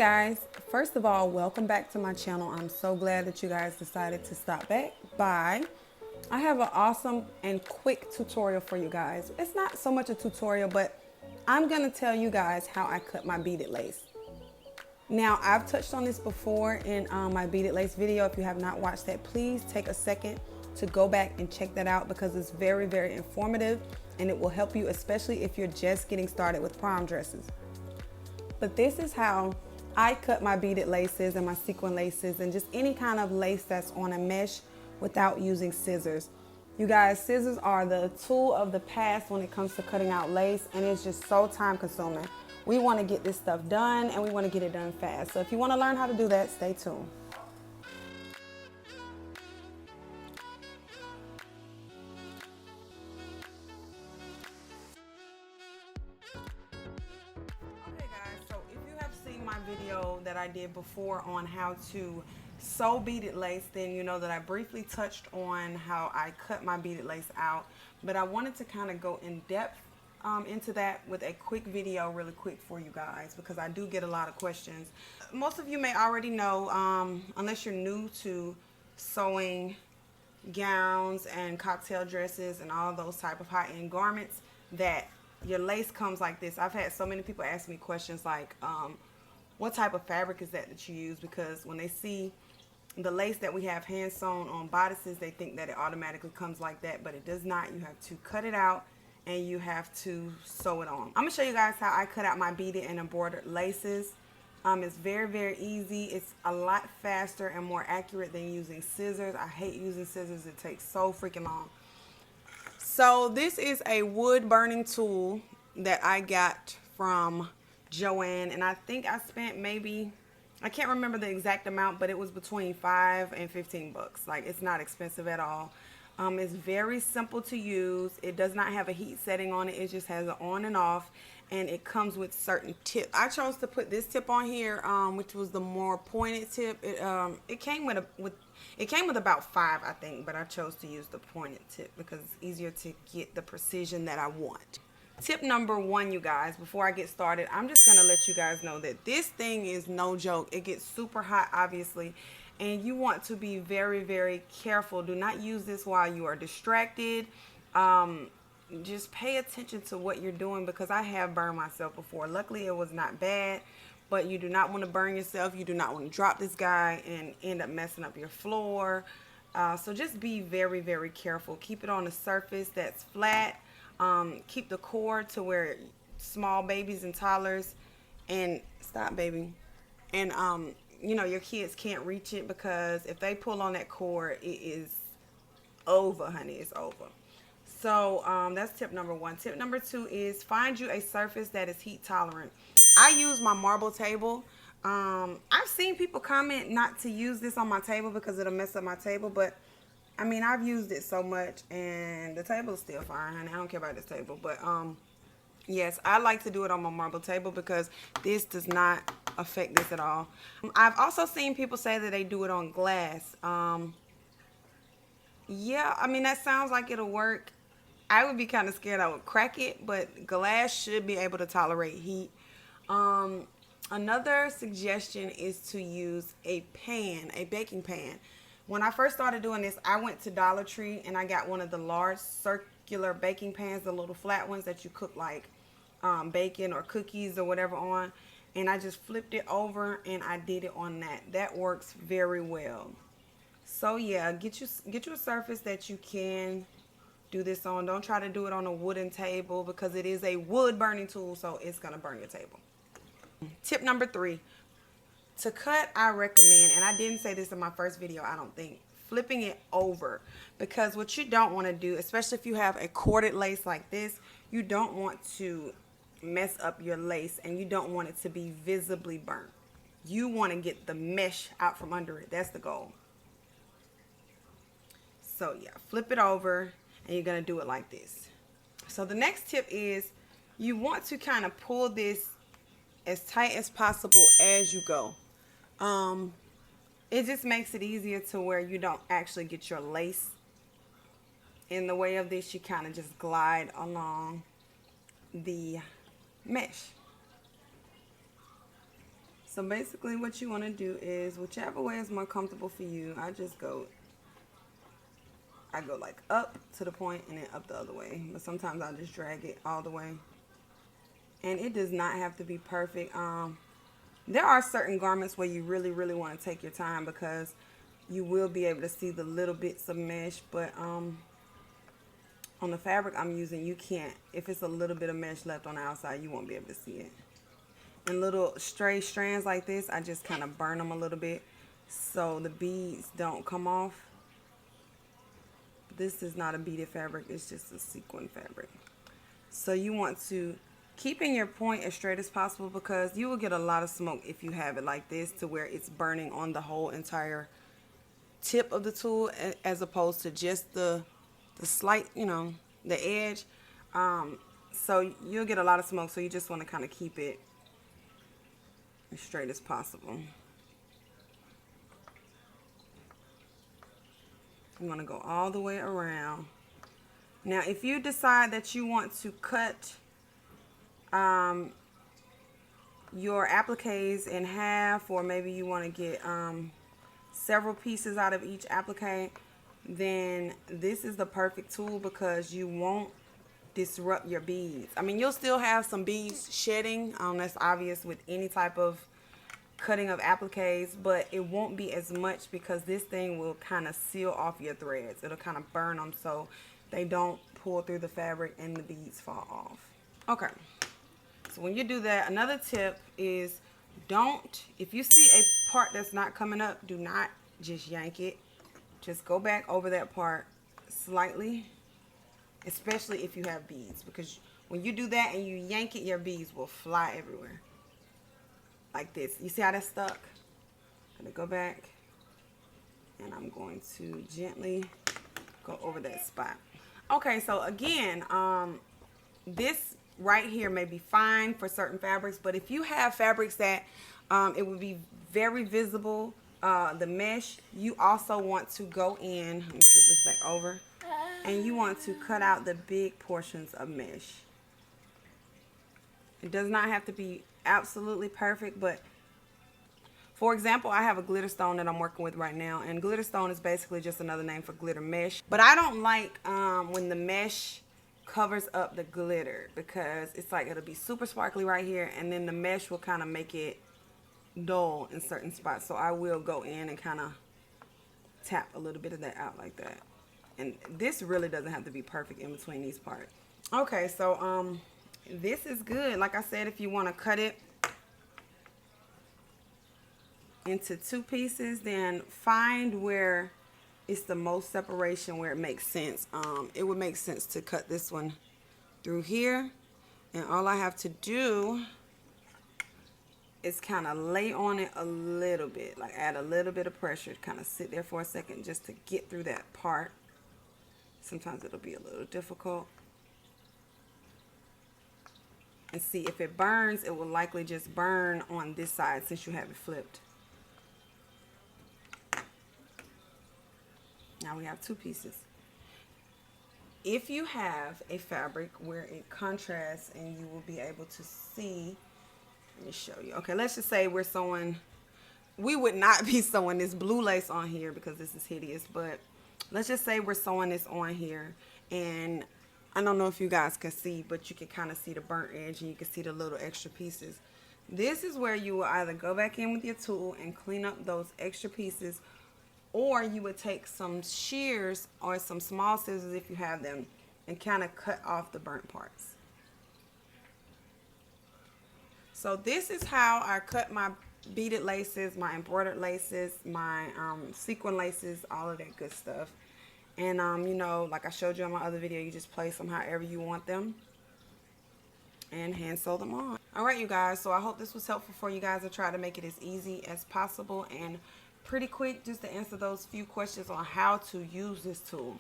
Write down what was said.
Guys, first of all, welcome back to my channel. I'm so glad that you guys decided to stop back by. I have an awesome and quick tutorial for you guys. It's not so much a tutorial, but I'm going to tell you guys how I cut my beaded lace. Now, I've touched on this before in my beaded lace video. If you have not watched that, please take a second to go back and check that out because it's very, very informative and it will help you, especially if you're just getting started with prom dresses. But this is how I cut my beaded laces and my sequin laces and just any kind of lace that's on a mesh without using scissors. You guys, scissors are the tool of the past when it comes to cutting out lace, and it's just so time consuming. We want to get this stuff done and we want to get it done fast. So if you want to learn how to do that, stay tuned. My video that I did before on how to sew beaded lace, then you know that I briefly touched on how I cut my beaded lace out, but I wanted to kind of go in depth into that with a quick video really quick for you guys because I do get a lot of questions. Most of you may already know, unless you're new to sewing gowns and cocktail dresses and all those type of high-end garments, that your lace comes like this. I've had so many people ask me questions like, what type of fabric is that you use? Because when they see the lace that we have hand sewn on bodices, they think that it automatically comes like that, but it does not. You have to cut it out and you have to sew it on. I'm gonna show you guys how I cut out my beaded and embroidered laces. It's very, very easy. It's a lot faster and more accurate than using scissors. I hate using scissors. It takes so freaking long. So this is a wood burning tool that I got from Joann, and I think I spent maybe, I can't remember the exact amount, but it was between $5 and $15 bucks. Like, it's not expensive at all. It's very simple to use. It does not have a heat setting on it. It just has an on and off, and it comes with certain tips. I chose to put this tip on here, which was the more pointed tip. It came with about 5, I think, but I chose to use the pointed tip because it's easier to get the precision that I want. Tip number 1, you guys, before I get started, I'm just going to let you guys know that this thing is no joke. It gets super hot, obviously, and you want to be very, very careful. Do not use this while you are distracted. Just pay attention to what you're doing because I have burned myself before. Luckily, it was not bad, but you do not want to burn yourself. You do not want to drop this guy and end up messing up your floor. So just be very, very careful. Keep it on a surface that's flat. Keep the cord to where small babies and toddlers and stop baby and you know, your kids can't reach it because if they pull on that cord, it is over, honey. It's over. So that's tip number 1. Tip number 2 is find you a surface that is heat tolerant. I use my marble table. I've seen people comment not to use this on my table because it'll mess up my table, but I mean, I've used it so much and the table is still fine, honey. I don't care about this table, but yes, I like to do it on my marble table because this does not affect this at all. I've also seen people say that they do it on glass. Yeah, I mean, that sounds like it'll work. I would be kind of scared I would crack it, but glass should be able to tolerate heat. Another suggestion is to use a pan, a baking pan. When I first started doing this, I went to Dollar Tree and I got one of the large circular baking pans, the little flat ones that you cook like bacon or cookies or whatever on. And I just flipped it over and I did it on that. That works very well. So yeah, get you a surface that you can do this on. Don't try to do it on a wooden table because it is a wood burning tool, so it's gonna burn your table. Tip number 3. To cut, I recommend, and I didn't say this in my first video, I don't think, flipping it over. Because what you don't want to do, especially if you have a corded lace like this, you don't want to mess up your lace and you don't want it to be visibly burnt. You want to get the mesh out from under it. That's the goal. So yeah, flip it over and you're going to do it like this. So the next tip is you want to kind of pull this as tight as possible as you go. It just makes it easier to where you don't actually get your lace in the way of this. You kind of just glide along the mesh. So basically what you want to do is, whichever way is more comfortable for you, I go like up to the point and then up the other way. But sometimes I just drag it all the way. And it does not have to be perfect. There are certain garments where you really, really want to take your time because you will be able to see the little bits of mesh. But on the fabric I'm using, you can't. If it's a little bit of mesh left on the outside, you won't be able to see it. And little stray strands like this, I just kind of burn them a little bit so the beads don't come off. This is not a beaded fabric, it's just a sequin fabric. So you want to keep in your point as straight as possible because you will get a lot of smoke if you have it like this to where it's burning on the whole entire tip of the tool as opposed to just the slight, you know, the edge. So you'll get a lot of smoke, so you just want to kind of keep it as straight as possible. You want to go all the way around. Now if you decide that you want to cut your appliques in half, or maybe you want to get several pieces out of each applique, then this is the perfect tool because you won't disrupt your beads. I mean, you'll still have some beads shedding. That's obvious with any type of cutting of appliques, but it won't be as much because this thing will kind of seal off your threads. It'll kind of burn them so they don't pull through the fabric and the beads fall off. Okay, so when you do that, another tip is if you see a part that's not coming up, do not just yank it. Just go back over that part slightly, especially if you have beads, because when you do that and you yank it, your beads will fly everywhere. Like this. You see how that's stuck? I'm going to go back and I'm going to gently go over that spot. Okay, so again, this right here may be fine for certain fabrics, but if you have fabrics that it would be very visible, the mesh, you also want to go in, let me flip this back over, and you want to cut out the big portions of mesh. It does not have to be absolutely perfect, but for example, I have a glitter stone that I'm working with right now, and glitter stone is basically just another name for glitter mesh. But I don't like when the mesh covers up the glitter because it's like it'll be super sparkly right here, and then the mesh will kind of make it dull in certain spots. So I will go in and kind of tap a little bit of that out like that. And this really doesn't have to be perfect in between these parts. Okay, so this is good. Like I said, if you want to cut it into two pieces, then find where it's the most separation, where it makes sense. It would make sense to cut this one through here, and all I have to do is kind of lay on it a little bit, like add a little bit of pressure, kind of sit there for a second just to get through that part. Sometimes it'll be a little difficult. And see, if it burns, it will likely just burn on this side since you have it flipped. Now we have two pieces. If you have a fabric where it contrasts and you will be able to see, let me show you. Okay, let's just say we're sewing, we would not be sewing this blue lace on here because this is hideous, but let's just say we're sewing this on here, and I don't know if you guys can see, but you can kind of see the burnt edge and you can see the little extra pieces. This is where you will either go back in with your tool and clean up those extra pieces, or you would take some shears or some small scissors if you have them and kind of cut off the burnt parts. So this is how I cut my beaded laces, my embroidered laces, my sequin laces, all of that good stuff. And you know, like I showed you in my other video, you just place them however you want them and hand sew them on. All right, you guys, so I hope this was helpful for you guys. I try to make it as easy as possible and pretty quick just to answer those few questions on how to use this tool.